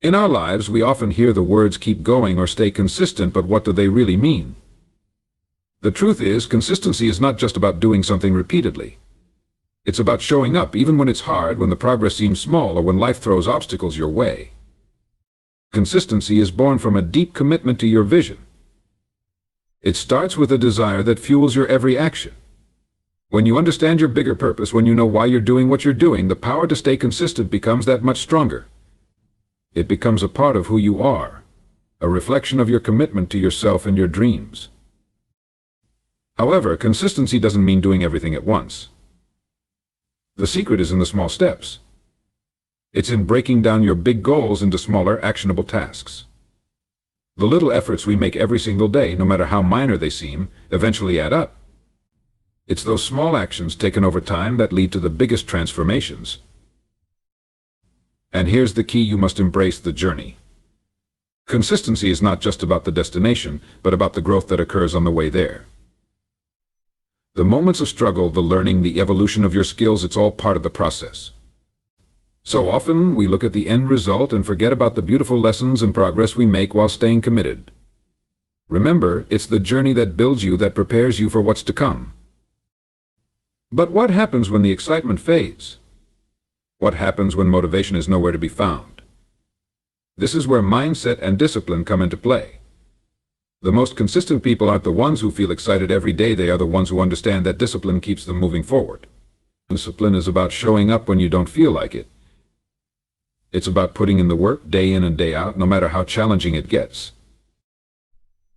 In our lives, we often hear the words keep going or stay consistent, but what do they really mean? The truth is, consistency is not just about doing something repeatedly. It's about showing up even when it's hard, when the progress seems small, or when life throws obstacles your way. Consistency is born from a deep commitment to your vision. It starts with a desire that fuels your every action. When you understand your bigger purpose, when you know why you're doing what you're doing, the power to stay consistent becomes that much stronger. It becomes a part of who you are, a reflection of your commitment to yourself and your dreams. However, consistency doesn't mean doing everything at once. The secret is in the small steps. It's in breaking down your big goals into smaller, actionable tasks. The little efforts we make every single day, no matter how minor they seem, eventually add up. It's those small actions taken over time that lead to the biggest transformations. And here's the key: you must embrace the journey. Consistency is not just about the destination, but about the growth that occurs on the way there. The moments of struggle, the learning, the evolution of your skills, it's all part of the process. So often, we look at the end result and forget about the beautiful lessons and progress we make while staying committed. Remember, it's the journey that builds you, that prepares you for what's to come. But what happens when the excitement fades? What happens when motivation is nowhere to be found? This is where mindset and discipline come into play. The most consistent people aren't the ones who feel excited every day. They are the ones who understand that discipline keeps them moving forward. Discipline is about showing up when you don't feel like it. It's about putting in the work day in and day out, no matter how challenging it gets.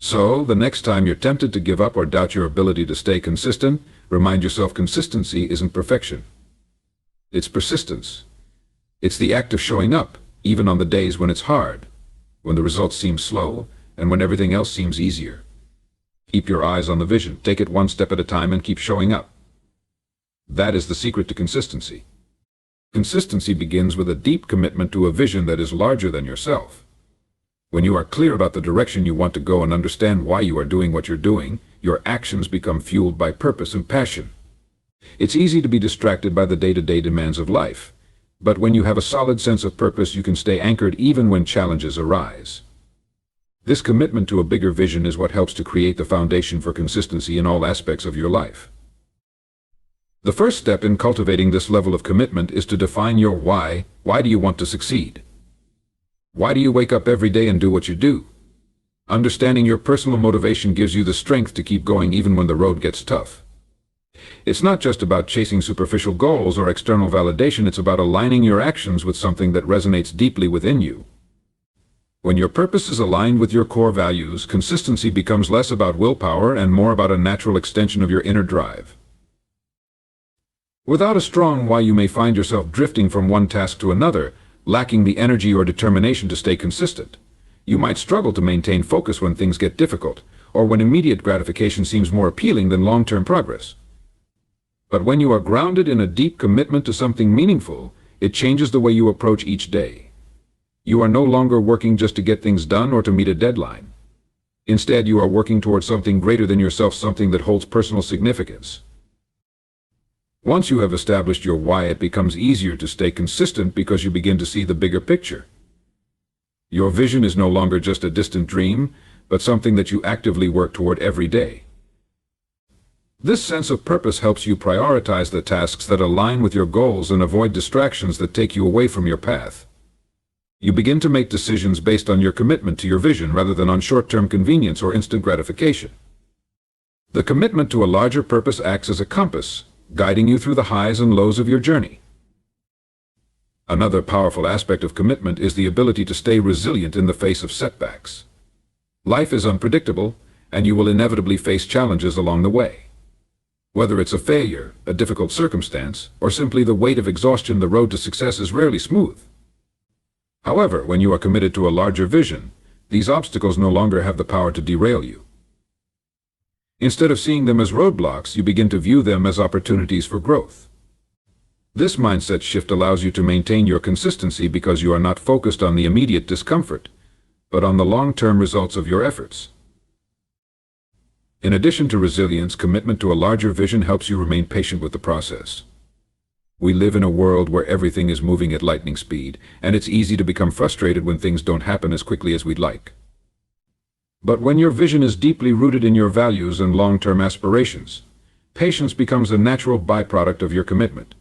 So, the next time you're tempted to give up or doubt your ability to stay consistent, remind yourself consistency isn't perfection. It's persistence. It's the act of showing up, even on the days when it's hard, when the results seem slow, and when everything else seems easier. Keep your eyes on the vision, take it one step at a time, and keep showing up. That is the secret to consistency. Consistency begins with a deep commitment to a vision that is larger than yourself. When you are clear about the direction you want to go and understand why you are doing what you're doing, your actions become fueled by purpose and passion. It's easy to be distracted by the day-to-day demands of life, but when you have a solid sense of purpose, you can stay anchored even when challenges arise. This commitment to a bigger vision is what helps to create the foundation for consistency in all aspects of your life. The first step in cultivating this level of commitment is to define your why. Why do you want to succeed? Why do you wake up every day and do what you do? Understanding your personal motivation gives you the strength to keep going even when the road gets tough. It's not just about chasing superficial goals or external validation. It's about aligning your actions with something that resonates deeply within you. When your purpose is aligned with your core values, consistency becomes less about willpower and more about a natural extension of your inner drive. Without a strong why, you may find yourself drifting from one task to another, lacking the energy or determination to stay consistent. You might struggle to maintain focus when things get difficult, or when immediate gratification seems more appealing than long-term progress. But when you are grounded in a deep commitment to something meaningful, it changes the way you approach each day. You are no longer working just to get things done or to meet a deadline. Instead, you are working towards something greater than yourself, something that holds personal significance. Once you have established your why, it becomes easier to stay consistent because you begin to see the bigger picture. Your vision is no longer just a distant dream, but something that you actively work toward every day. This sense of purpose helps you prioritize the tasks that align with your goals and avoid distractions that take you away from your path. You begin to make decisions based on your commitment to your vision rather than on short-term convenience or instant gratification. The commitment to a larger purpose acts as a compass, guiding you through the highs and lows of your journey. Another powerful aspect of commitment is the ability to stay resilient in the face of setbacks. Life is unpredictable, and you will inevitably face challenges along the way. Whether it's a failure, a difficult circumstance, or simply the weight of exhaustion, the road to success is rarely smooth. However, when you are committed to a larger vision, these obstacles no longer have the power to derail you. Instead of seeing them as roadblocks, you begin to view them as opportunities for growth. This mindset shift allows you to maintain your consistency because you are not focused on the immediate discomfort, but on the long-term results of your efforts. In addition to resilience, commitment to a larger vision helps you remain patient with the process. We live in a world where everything is moving at lightning speed, and it's easy to become frustrated when things don't happen as quickly as we'd like. But when your vision is deeply rooted in your values and long-term aspirations, patience becomes a natural byproduct of your commitment.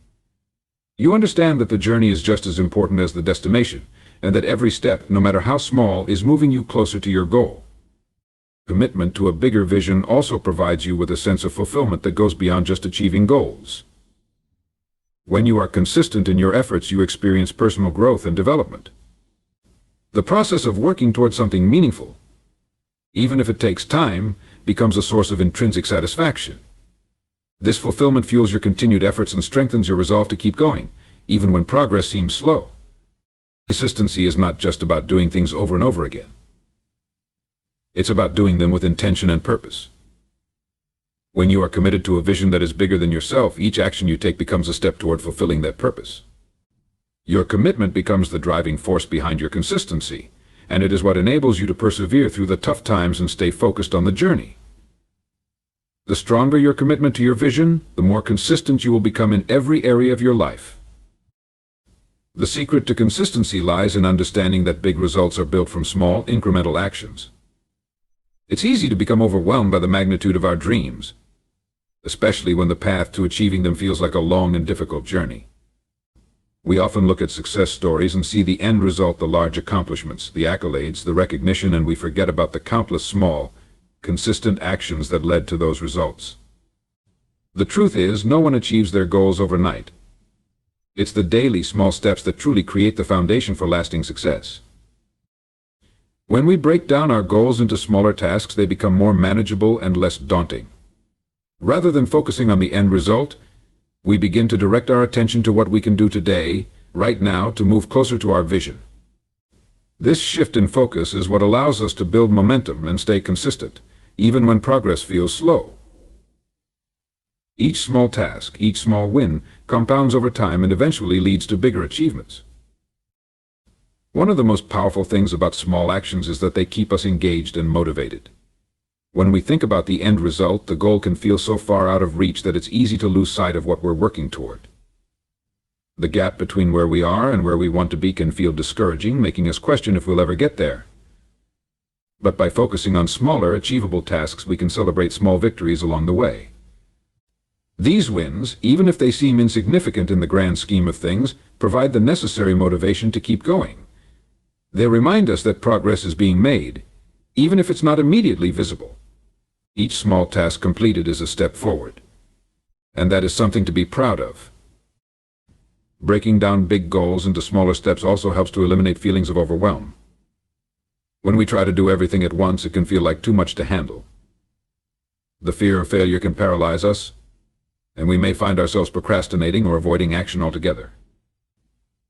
You understand that the journey is just as important as the destination, and that every step, no matter how small, is moving you closer to your goal. Commitment to a bigger vision also provides you with a sense of fulfillment that goes beyond just achieving goals. When you are consistent in your efforts, you experience personal growth and development. The process of working towards something meaningful, even if it takes time, becomes a source of intrinsic satisfaction. This fulfillment fuels your continued efforts and strengthens your resolve to keep going, even when progress seems slow. Consistency is not just about doing things over and over again. It's about doing them with intention and purpose. When you are committed to a vision that is bigger than yourself, each action you take becomes a step toward fulfilling that purpose. Your commitment becomes the driving force behind your consistency, and it is what enables you to persevere through the tough times and stay focused on the journey. The stronger your commitment to your vision, the more consistent you will become in every area of your life. The secret to consistency lies in understanding that big results are built from small, incremental actions. It's easy to become overwhelmed by the magnitude of our dreams, especially when the path to achieving them feels like a long and difficult journey. We often look at success stories and see the end result, the large accomplishments, the accolades, the recognition, and we forget about the countless small, consistent actions that led to those results. The truth is, no one achieves their goals overnight. It's the daily small steps that truly create the foundation for lasting success. When we break down our goals into smaller tasks, they become more manageable and less daunting. Rather than focusing on the end result, we begin to direct our attention to what we can do today, right now, to move closer to our vision. This shift in focus is what allows us to build momentum and stay consistent, even when progress feels slow. Each small task, each small win, compounds over time and eventually leads to bigger achievements. One of the most powerful things about small actions is that they keep us engaged and motivated. When we think about the end result, the goal can feel so far out of reach that it's easy to lose sight of what we're working toward. The gap between where we are and where we want to be can feel discouraging, making us question if we'll ever get there. But by focusing on smaller, achievable tasks, we can celebrate small victories along the way. These wins, even if they seem insignificant in the grand scheme of things, provide the necessary motivation to keep going. They remind us that progress is being made, even if it's not immediately visible. Each small task completed is a step forward, and that is something to be proud of. Breaking down big goals into smaller steps also helps to eliminate feelings of overwhelm. When we try to do everything at once, it can feel like too much to handle. The fear of failure can paralyze us, and we may find ourselves procrastinating or avoiding action altogether.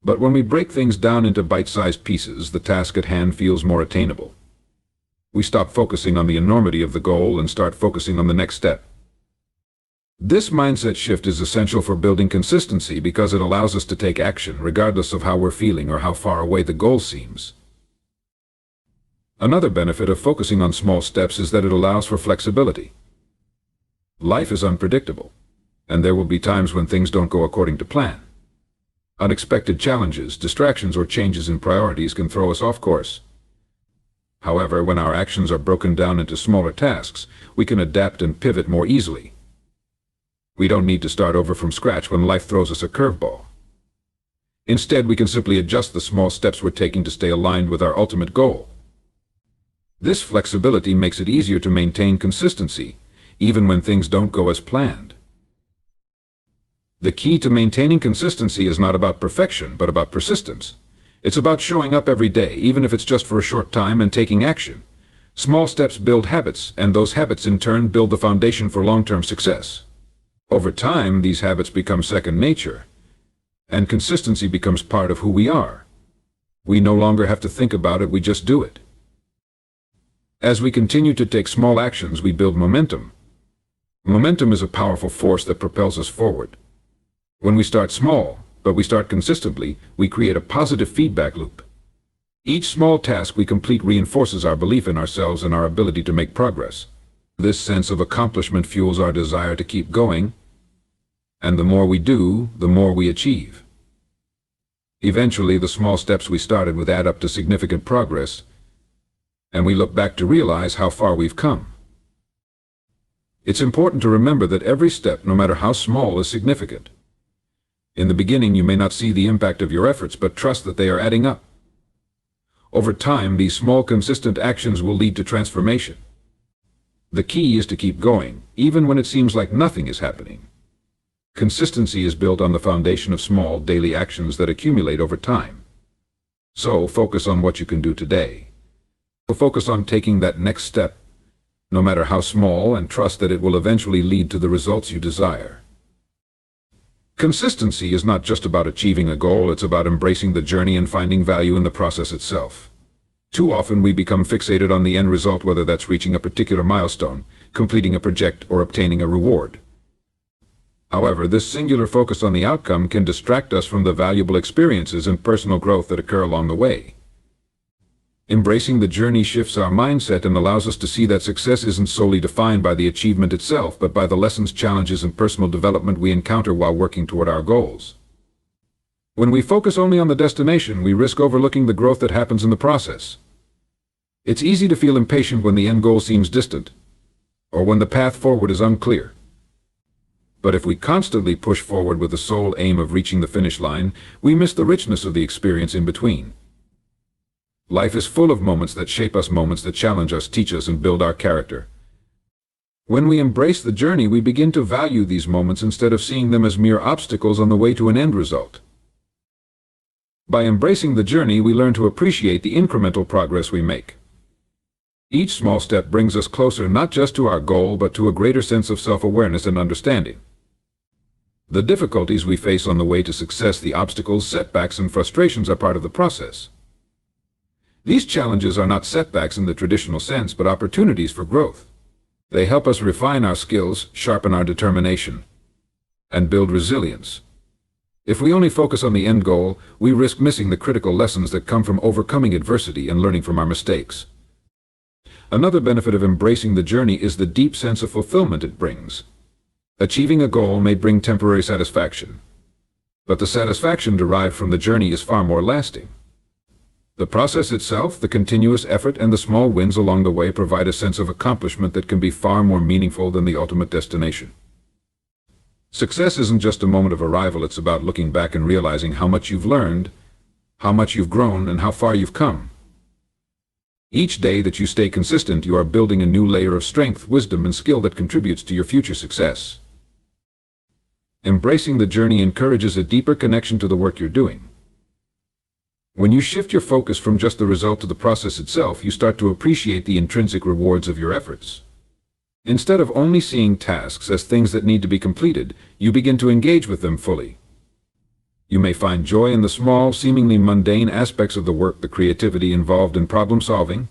But when we break things down into bite-sized pieces, the task at hand feels more attainable. We stop focusing on the enormity of the goal and start focusing on the next step. This mindset shift is essential for building consistency because it allows us to take action regardless of how we're feeling or how far away the goal seems. Another benefit of focusing on small steps is that it allows for flexibility. Life is unpredictable, and there will be times when things don't go according to plan. Unexpected challenges, distractions, or changes in priorities can throw us off course. However, when our actions are broken down into smaller tasks, we can adapt and pivot more easily. We don't need to start over from scratch when life throws us a curveball. Instead, we can simply adjust the small steps we're taking to stay aligned with our ultimate goal. This flexibility makes it easier to maintain consistency, even when things don't go as planned. The key to maintaining consistency is not about perfection, but about persistence. It's about showing up every day, even if it's just for a short time, and taking action. Small steps build habits, and those habits in turn build the foundation for long-term success. Over time, these habits become second nature, and consistency becomes part of who we are. We no longer have to think about it, we just do it. As we continue to take small actions, we build momentum. Momentum is a powerful force that propels us forward. When we start small, but we start consistently, we create a positive feedback loop. Each small task we complete reinforces our belief in ourselves and our ability to make progress. This sense of accomplishment fuels our desire to keep going, And the more we do, the more we achieve. Eventually, the small steps we started with add up to significant progress, and we look back to realize how far we've come. It's important to remember that every step, no matter how small, is significant. In the beginning, you may not see the impact of your efforts, but trust that they are adding up. Over time, these small, consistent actions will lead to transformation. The key is to keep going, even when it seems like nothing is happening. Consistency is built on the foundation of small, daily actions that accumulate over time. So, focus on what you can do today. Focus on taking that next step, no matter how small, and trust that it will eventually lead to the results you desire. Consistency is not just about achieving a goal, it's about embracing the journey and finding value in the process itself. Too often we become fixated on the end result, whether that's reaching a particular milestone, completing a project, or obtaining a reward. However, this singular focus on the outcome can distract us from the valuable experiences and personal growth that occur along the way. Embracing the journey shifts our mindset and allows us to see that success isn't solely defined by the achievement itself, but by the lessons, challenges, and personal development we encounter while working toward our goals. When we focus only on the destination, we risk overlooking the growth that happens in the process. It's easy to feel impatient when the end goal seems distant, or when the path forward is unclear. But if we constantly push forward with the sole aim of reaching the finish line, we miss the richness of the experience in between. Life is full of moments that shape us, moments that challenge us, teach us, and build our character. When we embrace the journey, we begin to value these moments instead of seeing them as mere obstacles on the way to an end result. By embracing the journey, we learn to appreciate the incremental progress we make. Each small step brings us closer not just to our goal, but to a greater sense of self-awareness and understanding. The difficulties we face on the way to success, the obstacles, setbacks, and frustrations are part of the process. These challenges are not setbacks in the traditional sense, but opportunities for growth. They help us refine our skills, sharpen our determination, and build resilience. If we only focus on the end goal, we risk missing the critical lessons that come from overcoming adversity and learning from our mistakes. Another benefit of embracing the journey is the deep sense of fulfillment it brings. Achieving a goal may bring temporary satisfaction, but the satisfaction derived from the journey is far more lasting. The process itself, the continuous effort, and the small wins along the way provide a sense of accomplishment that can be far more meaningful than the ultimate destination. Success isn't just a moment of arrival, it's about looking back and realizing how much you've learned, how much you've grown, and how far you've come. Each day that you stay consistent, you are building a new layer of strength, wisdom, and skill that contributes to your future success. Embracing the journey encourages a deeper connection to the work you're doing. When you shift your focus from just the result to the process itself, you start to appreciate the intrinsic rewards of your efforts. Instead of only seeing tasks as things that need to be completed, you begin to engage with them fully. You may find joy in the small, seemingly mundane aspects of the work, the creativity involved in problem solving,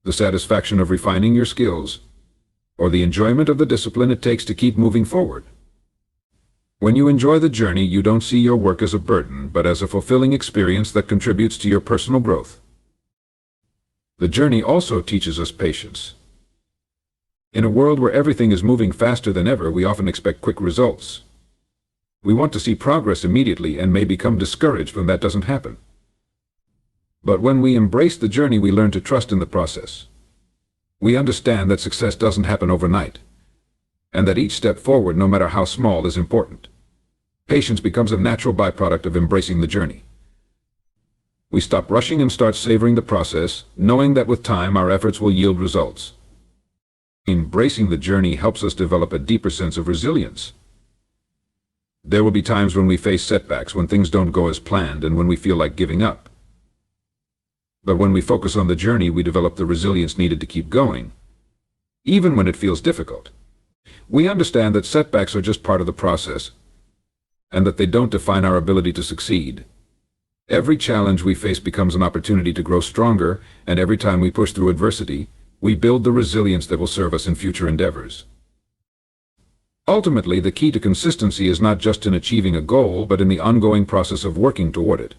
the satisfaction of refining your skills, or the enjoyment of the discipline it takes to keep moving forward. When you enjoy the journey, you don't see your work as a burden, but as a fulfilling experience that contributes to your personal growth. The journey also teaches us patience. In a world where everything is moving faster than ever, we often expect quick results. We want to see progress immediately and may become discouraged when that doesn't happen. But when we embrace the journey, we learn to trust in the process. We understand that success doesn't happen overnight, and that each step forward, no matter how small, is important. Patience becomes a natural byproduct of embracing the journey. We stop rushing and start savoring the process, knowing that with time our efforts will yield results. Embracing the journey helps us develop a deeper sense of resilience. There will be times when we face setbacks, when things don't go as planned, and when we feel like giving up. But when we focus on the journey, we develop the resilience needed to keep going, even when it feels difficult. We understand that setbacks are just part of the process, and that they don't define our ability to succeed. Every challenge we face becomes an opportunity to grow stronger, and every time we push through adversity, we build the resilience that will serve us in future endeavors. Ultimately, the key to consistency is not just in achieving a goal, but in the ongoing process of working toward it.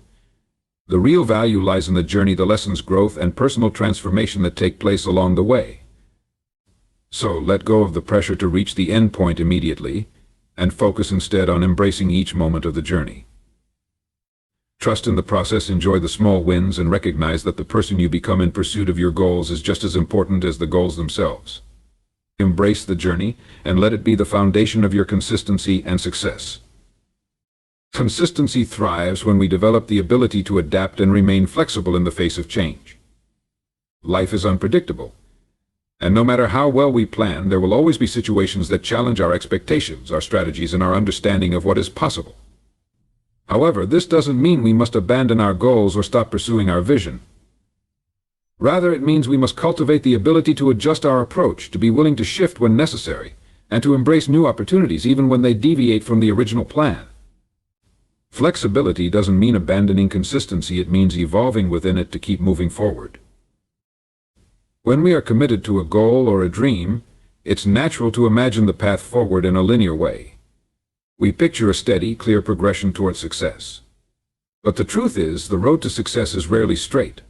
The real value lies in the journey, the lessons, growth, and personal transformation that take place along the way. So let go of the pressure to reach the end point immediately, and focus instead on embracing each moment of the journey. Trust in the process, enjoy the small wins, and recognize that the person you become in pursuit of your goals is just as important as the goals themselves. Embrace the journey and let it be the foundation of your consistency and success. Consistency thrives when we develop the ability to adapt and remain flexible in the face of change. Life is unpredictable, and no matter how well we plan, there will always be situations that challenge our expectations, our strategies, and our understanding of what is possible. However, this doesn't mean we must abandon our goals or stop pursuing our vision. Rather, it means we must cultivate the ability to adjust our approach, to be willing to shift when necessary, and to embrace new opportunities even when they deviate from the original plan. Flexibility doesn't mean abandoning consistency, it means evolving within it to keep moving forward. When we are committed to a goal or a dream, it's natural to imagine the path forward in a linear way. We picture a steady, clear progression towards success. But the truth is, the road to success is rarely straight.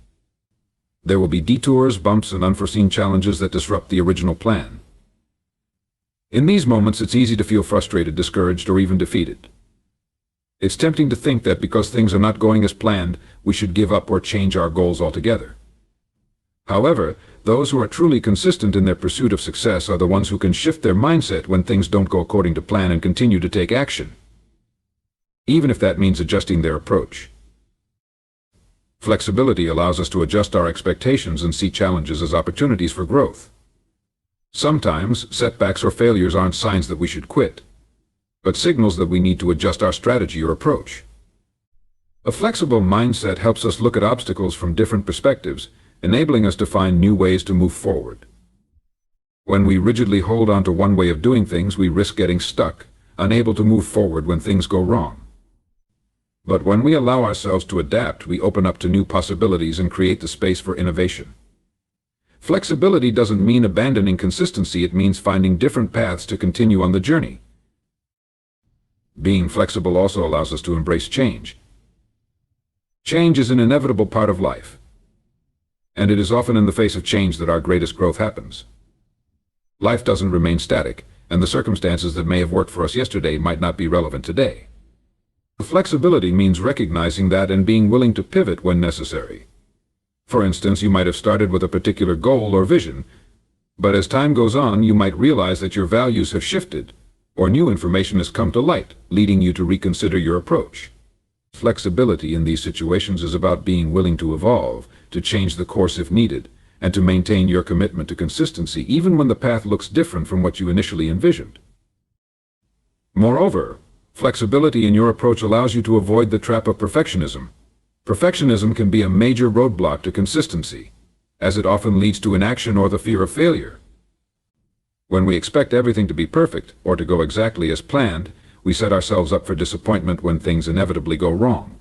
There will be detours, bumps, and unforeseen challenges that disrupt the original plan. In these moments, it's easy to feel frustrated, discouraged, or even defeated. It's tempting to think that because things are not going as planned, we should give up or change our goals altogether. However, those who are truly consistent in their pursuit of success are the ones who can shift their mindset when things don't go according to plan and continue to take action, even if that means adjusting their approach. Flexibility allows us to adjust our expectations and see challenges as opportunities for growth. Sometimes, setbacks or failures aren't signs that we should quit, but signals that we need to adjust our strategy or approach. A flexible mindset helps us look at obstacles from different perspectives, enabling us to find new ways to move forward. When we rigidly hold on to one way of doing things, we risk getting stuck, unable to move forward when things go wrong. But when we allow ourselves to adapt, we open up to new possibilities and create the space for innovation. Flexibility doesn't mean abandoning consistency, it means finding different paths to continue on the journey. Being flexible also allows us to embrace change. Change is an inevitable part of life, and it is often in the face of change that our greatest growth happens. Life doesn't remain static, and the circumstances that may have worked for us yesterday might not be relevant today. Flexibility means recognizing that and being willing to pivot when necessary. For instance, you might have started with a particular goal or vision, but as time goes on, you might realize that your values have shifted, or new information has come to light, leading you to reconsider your approach. Flexibility in these situations is about being willing to evolve, to change the course if needed, and to maintain your commitment to consistency even when the path looks different from what you initially envisioned. Moreover, flexibility in your approach allows you to avoid the trap of perfectionism. Perfectionism can be a major roadblock to consistency, as it often leads to inaction or the fear of failure. When we expect everything to be perfect or to go exactly as planned, we set ourselves up for disappointment when things inevitably go wrong.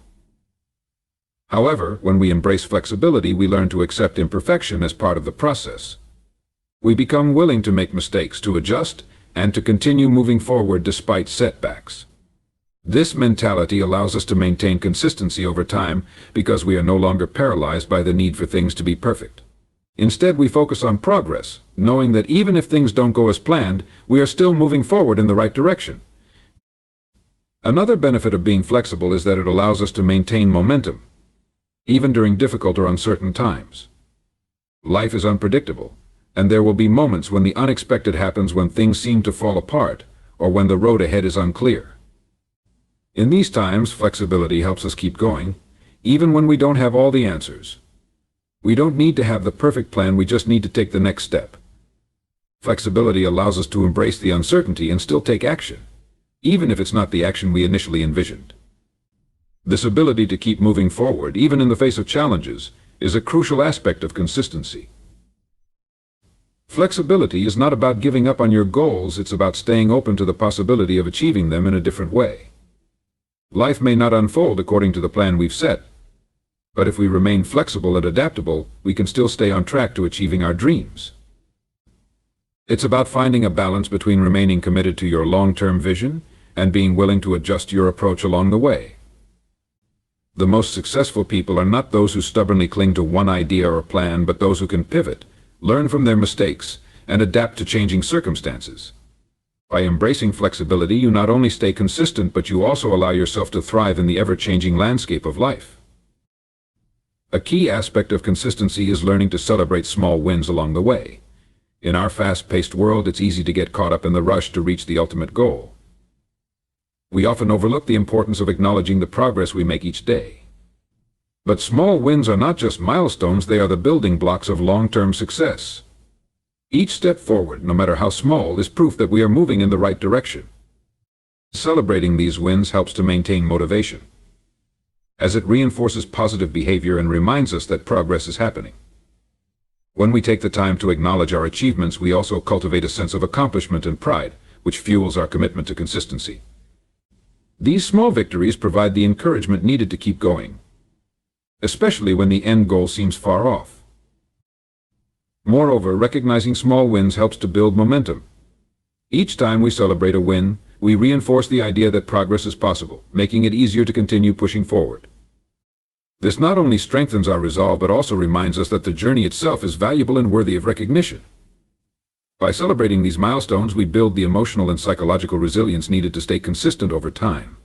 However, when we embrace flexibility, we learn to accept imperfection as part of the process. We become willing to make mistakes, to adjust, and to continue moving forward despite setbacks. This mentality allows us to maintain consistency over time because we are no longer paralyzed by the need for things to be perfect. Instead, we focus on progress, knowing that even if things don't go as planned, we are still moving forward in the right direction. Another benefit of being flexible is that it allows us to maintain momentum, even during difficult or uncertain times. Life is unpredictable, and there will be moments when the unexpected happens, when things seem to fall apart, or when the road ahead is unclear. In these times, flexibility helps us keep going, even when we don't have all the answers. We don't need to have the perfect plan, we just need to take the next step. Flexibility allows us to embrace the uncertainty and still take action, even if it's not the action we initially envisioned. This ability to keep moving forward, even in the face of challenges, is a crucial aspect of consistency. Flexibility is not about giving up on your goals, it's about staying open to the possibility of achieving them in a different way. Life may not unfold according to the plan we've set, but if we remain flexible and adaptable, we can still stay on track to achieving our dreams. It's about finding a balance between remaining committed to your long-term vision and being willing to adjust your approach along the way. The most successful people are not those who stubbornly cling to one idea or plan, but those who can pivot, learn from their mistakes, and adapt to changing circumstances. By embracing flexibility, you not only stay consistent, but you also allow yourself to thrive in the ever-changing landscape of life. A key aspect of consistency is learning to celebrate small wins along the way. In our fast-paced world, it's easy to get caught up in the rush to reach the ultimate goal. We often overlook the importance of acknowledging the progress we make each day. But small wins are not just milestones, they are the building blocks of long-term success. Each step forward, no matter how small, is proof that we are moving in the right direction. Celebrating these wins helps to maintain motivation, as it reinforces positive behavior and reminds us that progress is happening. When we take the time to acknowledge our achievements, we also cultivate a sense of accomplishment and pride, which fuels our commitment to consistency. These small victories provide the encouragement needed to keep going, especially when the end goal seems far off. Moreover, recognizing small wins helps to build momentum. Each time we celebrate a win, we reinforce the idea that progress is possible, making it easier to continue pushing forward. This not only strengthens our resolve, but also reminds us that the journey itself is valuable and worthy of recognition. By celebrating these milestones, we build the emotional and psychological resilience needed to stay consistent over time.